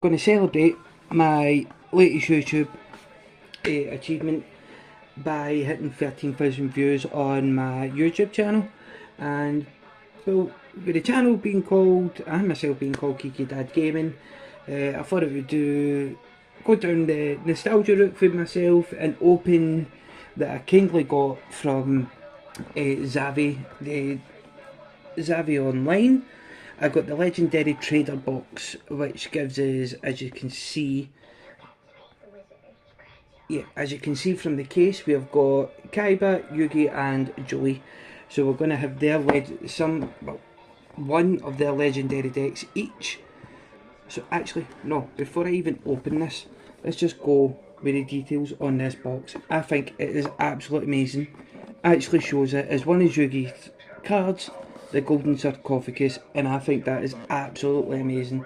going to celebrate my latest YouTube achievement by hitting 13,000 views on my YouTube channel. And well, with the channel being called, and myself being called Kiki Dad Gaming, I thought it would go down the nostalgia route for myself and open that I kindly got from Zavvi, the Zavvi Online. I got the legendary trader box, which gives us, as you can see, from the case, we have got Kaiba, Yugi and Joey. So we're going to have their one of their legendary decks each. So actually, no, before I even open this, let's just go with the details on this box. I think it is absolutely amazing. Actually shows it as one of Yugi's cards, the Golden Sarcophagus, and I think that is absolutely amazing.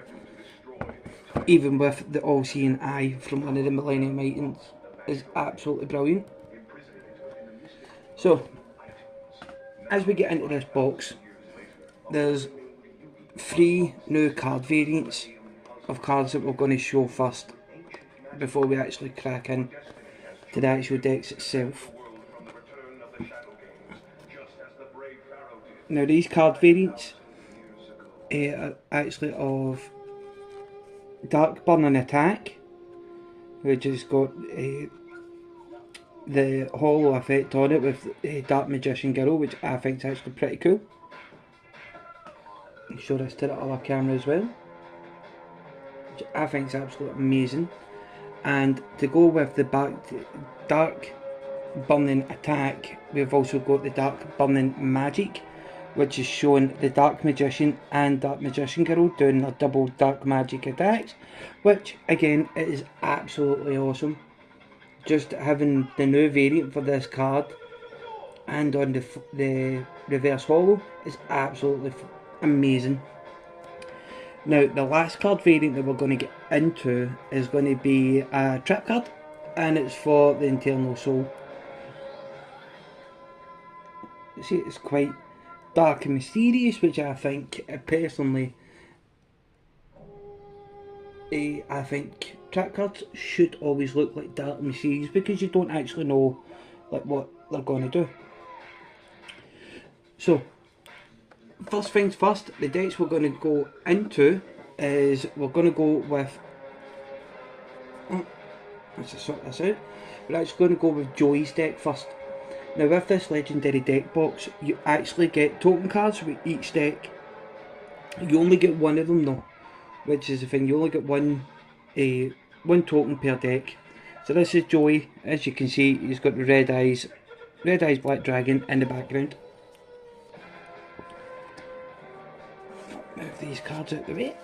Even with the all-seeing eye from one of the Millennium items, is absolutely brilliant. So, as we get into this box, there's 3 new card variants of cards that we're going to show first, before we actually crack in to the actual decks itself. Now these card variants are actually of Dark Burning Attack, which has got the holo effect on it with Dark Magician Girl, which I think is actually pretty cool. I'll show this to the other camera as well, which I think is absolutely amazing. And to go with the Dark Burning Attack, we've also got the Dark Burning Magic, which is showing the Dark Magician and Dark Magician Girl doing their double Dark Magic attacks, which again is absolutely awesome. Just having the new variant for this card and on the reverse holo is absolutely amazing. Now the last card variant that we're going to get into is going to be a trap card, and it's for the Eternal Soul. See, it's quite dark and mysterious, which I think personally, I think trap cards should always look like dark and mysterious, because you don't actually know like what they're going to do. So first things first, the decks we're going to go into is, we're going to go with, let's just sort this out, we're actually going to go with Joey's deck first. Now with this legendary deck box, you actually get token cards with each deck. You only get one of them though, which is the thing, you only get one token per deck. So this is Joey. As you can see, he's got the Red Eyes Black Dragon in the background. Move these cards out the way.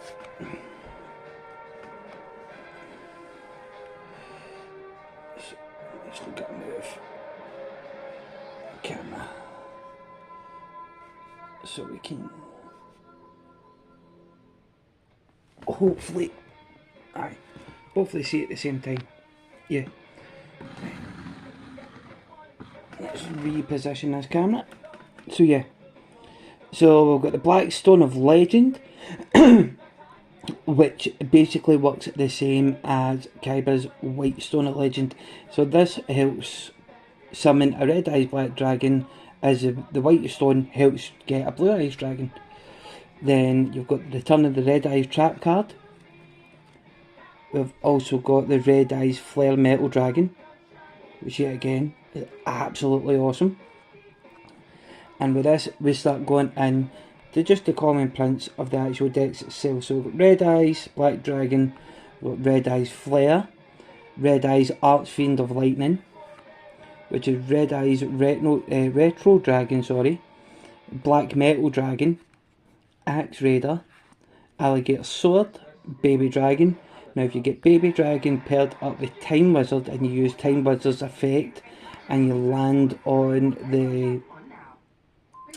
So let's look at move camera so we can hopefully see it at the same time. Yeah. Let's reposition this camera. So yeah. So we've got the Black Stone of Legend, which basically works the same as Kaiba's White Stone of Legend. So this helps summon a Red Eyes Black Dragon, as the White Stone helps get a Blue Eyes Dragon. Then you've got the Return of the Red Eyes Trap card. We've also got the Red Eyes Flare Metal Dragon, which yet again is absolutely awesome. And with this, we start going in to just the common prints of the actual decks itself. So we've got Red Eyes Black Dragon, we've got Red Eyes Flare, Red Eyes Archfiend of Lightning, which is Red Eyes Retro Dragon, Black Metal Dragon, Axe Raider, Alligator Sword, Baby Dragon. Now if you get Baby Dragon paired up with Time Wizard and you use Time Wizard's effect and you land on the,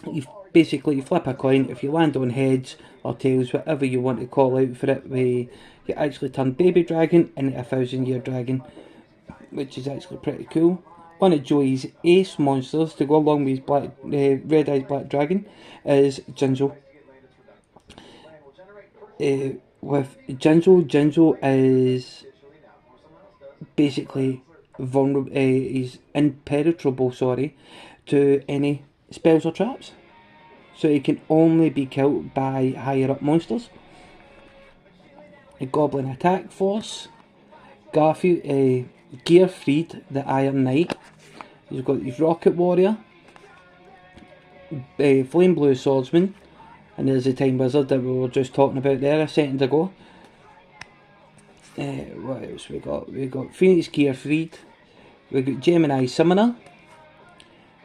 you flip a coin, if you land on heads or tails, whatever you want to call out for it, you actually turn Baby Dragon into a 1000-year dragon, which is actually pretty cool. One of Joey's ace monsters to go along with his Red Eyes Black Dragon is Jinzo. with Jinzo, Jinzo is basically vulnerable. He's impenetrable, sorry, to any spells or traps. So he can only be killed by higher up monsters. A Goblin Attack Force. Garfield, Gearfried, the Iron Knight. He's got his Rocket Warrior. Flame Blue Swordsman. And there's the Time Wizard that we were just talking about there a second ago. What else we got? We got Phoenix Gearfried. We got Gemini Summoner.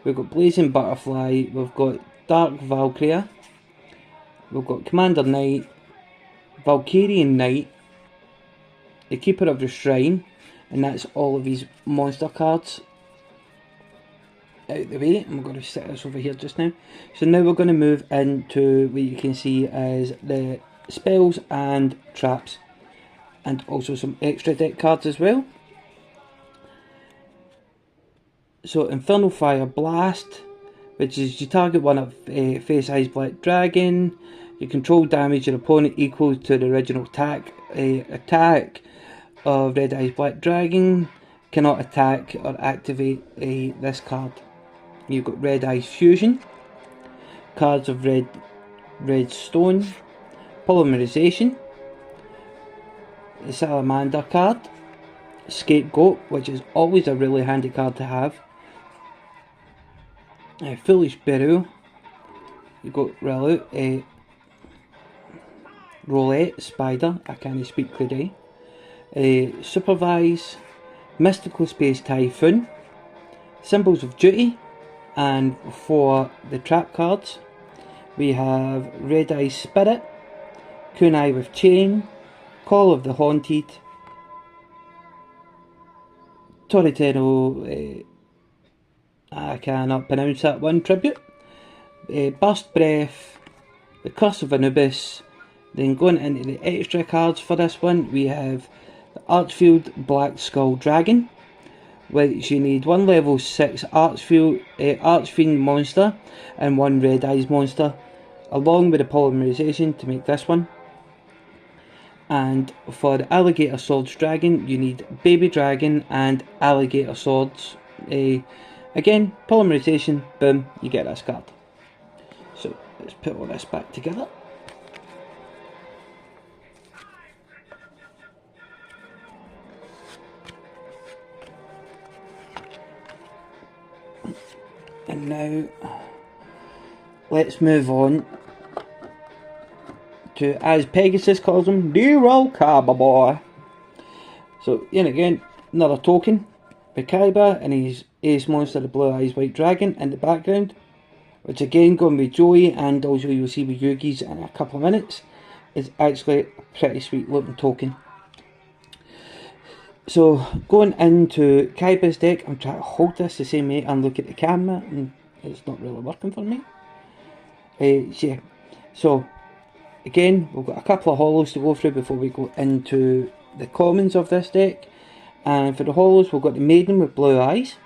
We've got Blazing Butterfly. We've got Dark Valkyria. We've got Commander Knight. Valkyrian Knight. The Keeper of the Shrine. And that's all of his monster cards out the way. I'm going to set this over here just now. So now we're going to move into what you can see as the spells and traps, and also some extra deck cards as well. So Infernal Fire Blast, which is you target one of Face Eyes Black Dragon. You control damage your opponent equal to the original attack of Red Eyes Black Dragon. Cannot attack or activate this card. You've got Red Eyes Fusion, cards of Red Stone, Polymerization, the Salamander card, Scapegoat, which is always a really handy card to have, Foolish Burial, you've got Roulette Spider, I can't speak today, Supervise, Mystical Space Typhoon, Symbols of Duty. And for the trap cards, we have Red Eye Spirit, Kunai with Chain, Call of the Haunted, Toritero, I cannot pronounce that one, Tribute, Burst Breath, the Curse of Anubis. Then going into the extra cards for this one, we have the Archfield Black Skull Dragon, which you need one level 6 Archfiend monster and one Red Eyes monster, along with the Polymerization to make this one. And for the Alligator Swords Dragon, you need Baby Dragon and Alligator Swords. Again, Polymerization, boom, you get this card. So let's put all this back together. And now, let's move on to, as Pegasus calls him, D-Roll Kaiba Boy. So, yet again, another token with Kaiba and his ace monster, the Blue Eyes White Dragon, in the background. Which again, going with Joey, and also you'll see with Yugi's in a couple of minutes, is actually a pretty sweet looking token. So, going into Kaiba's deck, I'm trying to hold this the same way and look at the camera, and it's not really working for me. Yeah. So, again, we've got a couple of holos to go through before we go into the commons of this deck. And for the holos, we've got the Maiden with Blue Eyes.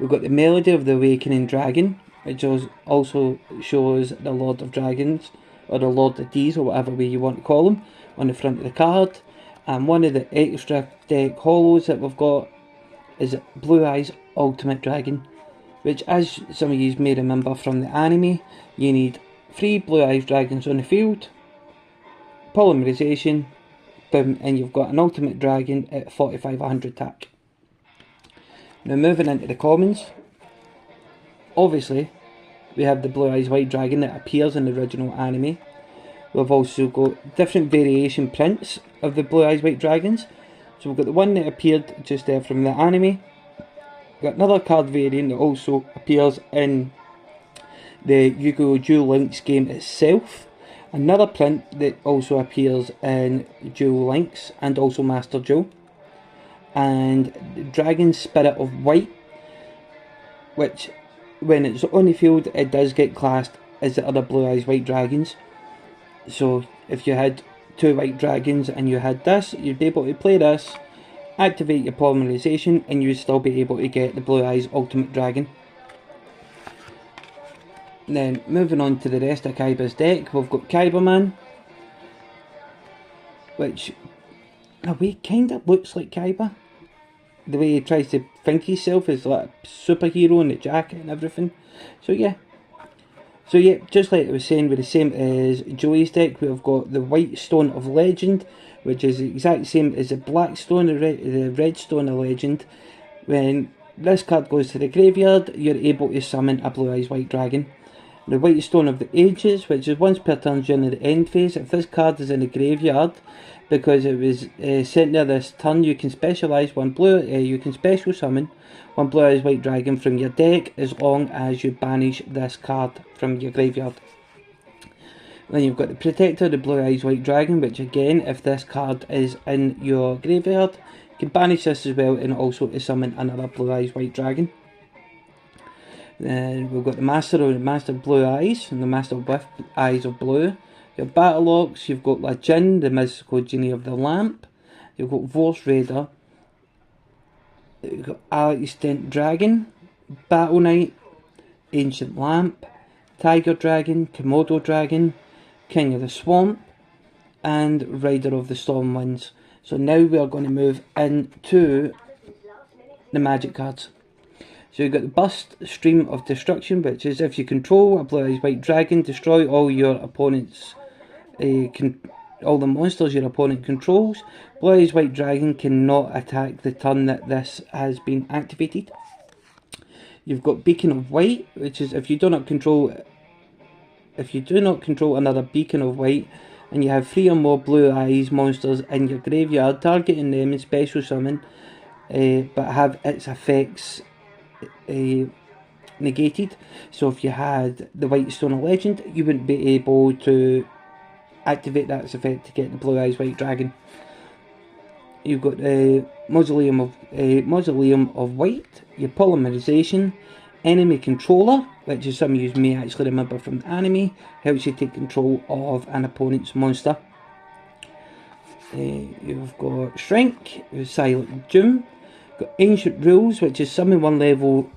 We've got the Melody of the Awakening Dragon, which also shows the Lord of Dragons, or the Lord of D's, or whatever way you want to call him, on the front of the card. And one of the extra deck holos that we've got is Blue Eyes Ultimate Dragon, which, as some of you may remember from the anime, you need 3 Blue Eyes Dragons on the field, Polymerization, boom, and you've got an Ultimate Dragon at 45-100 tack. Now moving into the commons, obviously we have the Blue Eyes White Dragon that appears in the original anime. We've also got different variation prints of the Blue Eyes White Dragons. So we've got the one that appeared just there from the anime. We've got another card variant that also appears in the Yu-Gi-Oh! Duel Links game itself. Another print that also appears in Duel Links and also Master Duel. And Dragon Spirit of White, which when it's on the field it does get classed as the other Blue Eyes White Dragons. So if you had 2 white dragons and you had this, you'd be able to play this, activate your Polymerization, and you'd still be able to get the Blue Eyes Ultimate Dragon. Then moving on to the rest of Kaiba's deck, we've got Kaiba Man, which in a way kind of looks like Kaiba. The way he tries to think himself as like a superhero in the jacket and everything. So yeah, just like I was saying, with the same as Joey's deck, we've got the White Stone of Legend, which is the exact same as the Black Stone, the Red Stone of Legend. When this card goes to the graveyard, you're able to summon a Blue Eyes White Dragon. The White Stone of the Ages, which is once per turn during the end phase. If this card is in the graveyard, because it was sent there this turn, you can specialise one blue. You can special summon one Blue Eyes White Dragon from your deck as long as you banish this card from your graveyard. Then you've got the Protector, the Blue Eyes White Dragon, which again, if this card is in your graveyard, you can banish this as well, and also to summon another Blue Eyes White Dragon. Then we've got the Master of Blue Eyes and the Master with Eyes of Blue. Your Battle Locks, you've got La Jinn, the Mystical Genie of the Lamp. You've got Vorse Raider. You've got Alex Dent Dragon, Battle Knight, Ancient Lamp, Tiger Dragon, Komodo Dragon, King of the Swamp, and Rider of the Stormwinds. So now we are going to move into the magic cards. So you've got the Burst Stream of Destruction, which is if you control a Blue Eyes White Dragon, destroy all your opponent's all the monsters your opponent controls. Blue Eyes White Dragon cannot attack the turn that this has been activated. You've got Beacon of White, which is if you do not control another Beacon of White, and you have 3 or more Blue Eyes monsters in your graveyard, targeting them in special summon, but have its effects negated. So if you had the White Stone of Legend, you wouldn't be able to activate that effect to get the Blue Eyes White Dragon. You've got the Mausoleum of White, your Polymerization, Enemy Controller, which is something you may actually remember from the anime, helps you take control of an opponent's monster. You've got Shrink, Silent Doom, got Ancient Rules, which is summon one level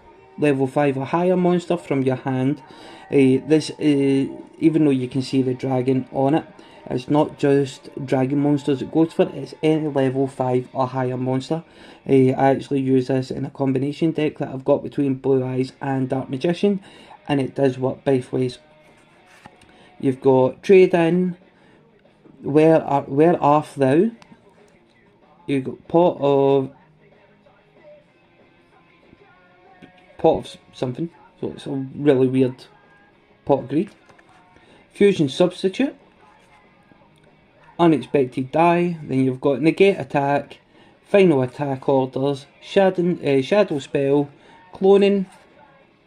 5 or higher monster from your hand. This even though you can see the dragon on it, it's not just dragon monsters it goes for, it's any level 5 or higher monster. I actually use this in a combination deck that I've got between Blue Eyes and Dark Magician, and it does work both ways. You've got Trade In, Where Art Thou? You've got Pot of something, so it's a really weird pot of greed. Fusion Substitute, Unexpected Die, then you've got Negate Attack, Final Attack Orders, Shadow Spell, Cloning,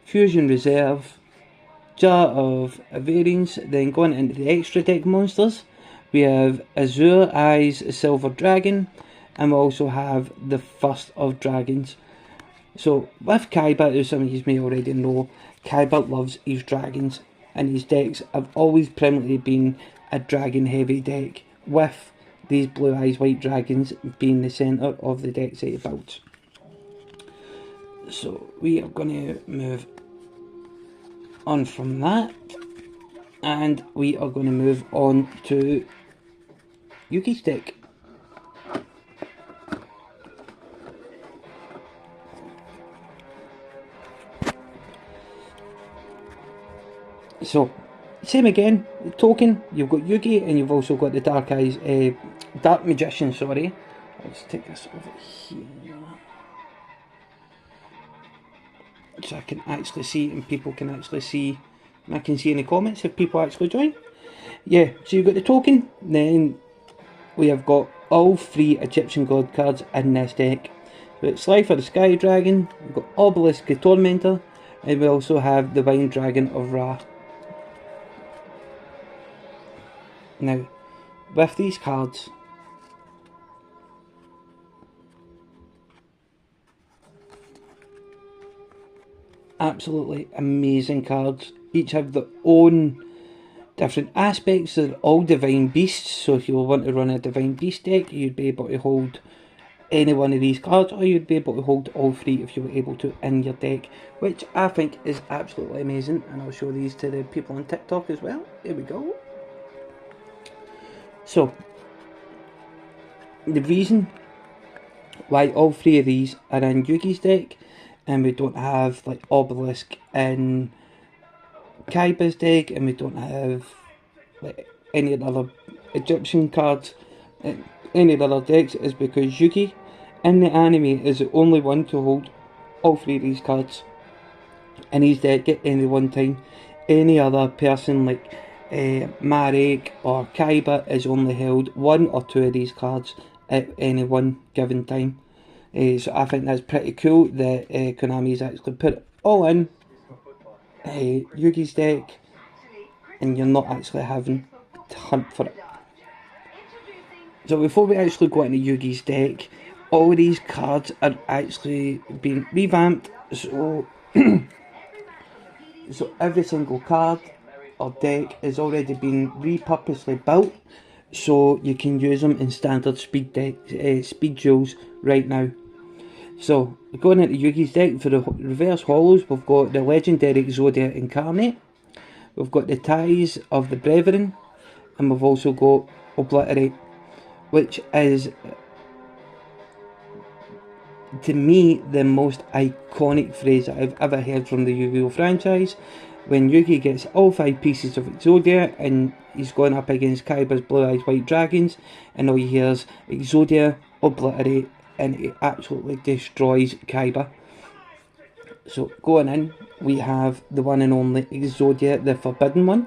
Fusion Reserve, Jar of Variance. Then going into the extra deck monsters, we have Azure Eyes Silver Dragon, and we also have the First of Dragons. So with Kaiba, as some of you may already know, Kaiba loves his dragons, and his decks have always primarily been a dragon heavy deck, with these Blue Eyes White Dragons being the centre of the decks that he builds. So we are going to move on from that, and we are going to move on to Yuki's deck. So, same again, token, you've got Yugi, and you've also got the Dark Magician, sorry. Let's take this over here, so I can actually see, and people can actually see, and I can see in the comments if people actually join. Yeah, so you've got the token, then we have got all 3 Egyptian God cards in this deck. So it's Slifer the Sky Dragon, we've got Obelisk the Tormentor, and we also have the Wine Dragon of Ra. Now, with these cards, absolutely amazing cards. Each have their own different aspects. They're all Divine Beasts, so if you want to run a Divine Beast deck, you'd be able to hold any one of these cards, or you'd be able to hold all 3 if you were able to in your deck, which I think is absolutely amazing, and I'll show these to the people on TikTok as well. There we go. So, the reason why all three of these are in Yugi's deck and we don't have like Obelisk in Kaiba's deck, and we don't have like any other Egyptian cards in any other decks, is because Yugi in the anime is the only one to hold all three of these cards in his deck at any one time. Any other person like Marek or Kaiba is only held one or two of these cards at any one given time. So I think that's pretty cool that Konami's actually put it all in Yugi's deck, and you're not actually having to hunt for it. So before we actually go into Yugi's deck, all these cards are actually being revamped, so so every single card or deck is already been repurposely built, so you can use them in standard speed duels right now. So going into Yugi's deck, for the reverse holos, we've got the legendary Exodia Incarnate, we've got the Ties of the Brethren, and we've also got Obliterate, which is, to me, the most iconic phrase that I've ever heard from the Yu-Gi-Oh franchise. When Yugi gets all 5 pieces of Exodia and he's going up against Kaiba's Blue Eyes White Dragons, and all you hear is Exodia, Obliterate, and it absolutely destroys Kaiba. So going in, we have the one and only Exodia, the Forbidden One.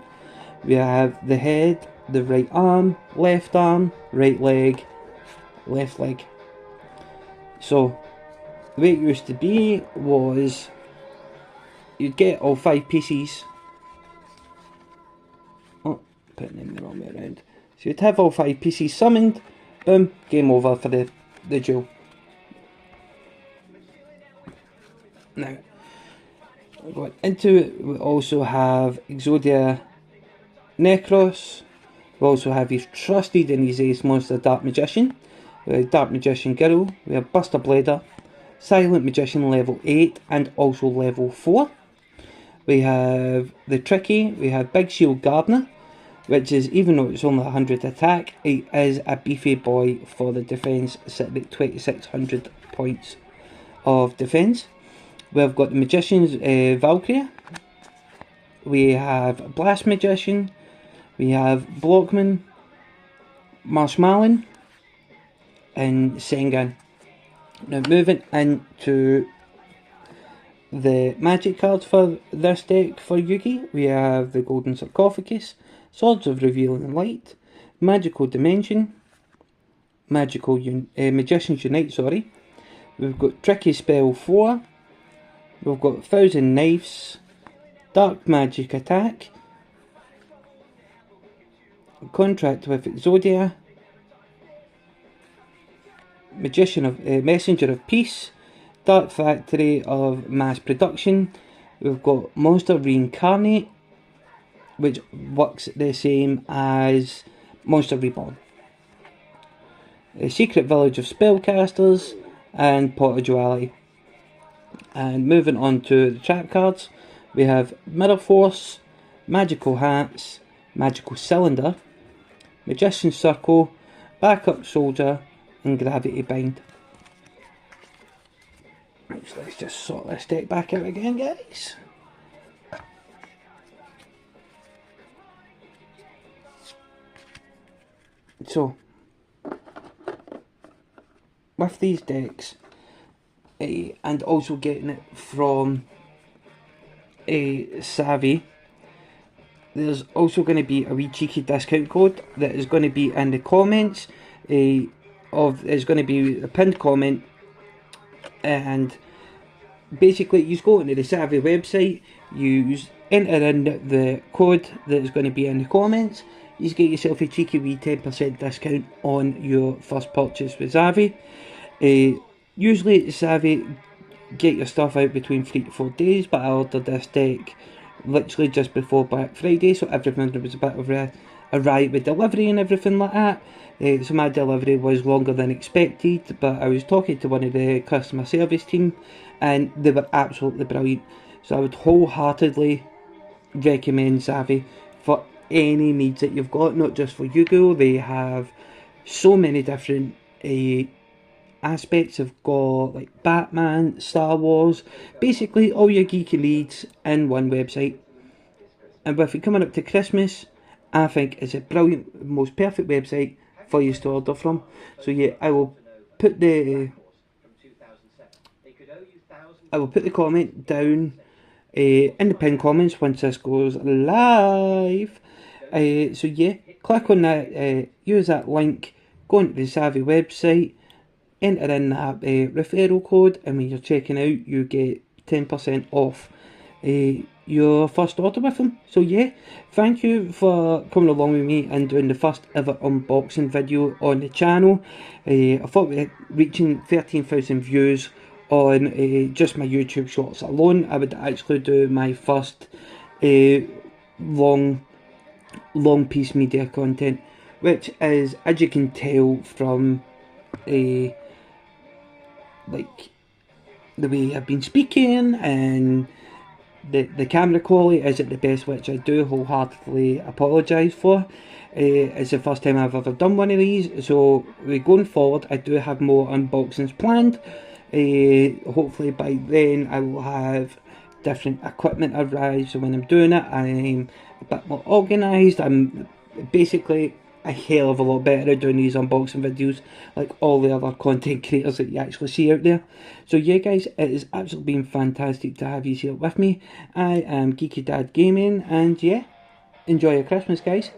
We have the head, the right arm, right leg, left leg. So the way it used to be was you'd get all 5 pieces. Oh, putting them the wrong way around. So you'd have all 5 pieces summoned, boom, game over for the duel. Now, going into it, we also have Exodia Necros. We also have his trusted and his ace monster Dark Magician. We have Dark Magician Girl. We have Buster Blader, Silent Magician level 8 and also level 4. We have the Tricky. We have Big Shield Gardener, which is, even though it's only 100 attack, it is a beefy boy for the defence, sitting at 2600 points of defence. We've got the Magician's Valkyria. We have Blast Magician. We have Blockman, Marshmallow, and Sengan. Now moving into the magic cards for this deck for Yugi, we have the Golden Sarcophagus, Swords of Revealing Light, Magical Dimension, Magician's Unite, sorry. We've got Tricky Spell 4, we've got Thousand Knives, Dark Magic Attack, Contract with Exodia, Messenger of Peace, Dark Factory of Mass Production. We've got Monster Reincarnate, which works the same as Monster Reborn, Secret Village of Spellcasters, and Pot of Duality. And moving on to the trap cards, we have Mirror Force, Magical Hats, Magical Cylinder, Magician's Circle, Backup Soldier, and Gravity Bind. So let's just sort this deck back out again, guys. So, with these decks, and also getting it from Savvy, there's also going to be a wee cheeky discount code that is going to be in the comments. It's going to be a pinned comment, and basically you go into the Savvy website, you enter in the code that is going to be in the comments, you get yourself a cheeky wee 10% discount on your first purchase with Savvy. Usually Savvy get your stuff out between 3 to 4 days, but I ordered this deck literally just before Black Friday, so everything, there was a bit of a riot with delivery and everything like that. So my delivery was longer than expected, but I was talking to one of the customer service team and they were absolutely brilliant. So I would wholeheartedly recommend Savvy for any needs that you've got, not just for Yu-Gi-Oh! They have so many different aspects. I've got like Batman, Star Wars, basically all your geeky needs in one website. And with it coming up to Christmas, I think it's a brilliant, most perfect website for you to order from. So yeah, I will put the comment down in the pinned comments once this goes live. So yeah, click on that, use that link, go into the Savvy website, enter in that referral code, and when you're checking out, you get 10% off your first order with them. So yeah, thank you for coming along with me and doing the first ever unboxing video on the channel. I thought we reaching 13,000 views on just my YouTube shorts alone, I would actually do my first long piece media content, which is, as you can tell from like the way I've been speaking and the camera quality isn't the best, which I do wholeheartedly apologise for. It's the first time I've ever done one of these, so going forward I do have more unboxings planned. Hopefully by then I will have different equipment arrive, so when I'm doing it I'm a bit more organised. I'm basically a hell of a lot better at doing these unboxing videos like all the other content creators that you actually see out there. So yeah guys, it has absolutely been fantastic to have you here with me. I am Geeky Dad Gaming, and yeah, enjoy your Christmas guys.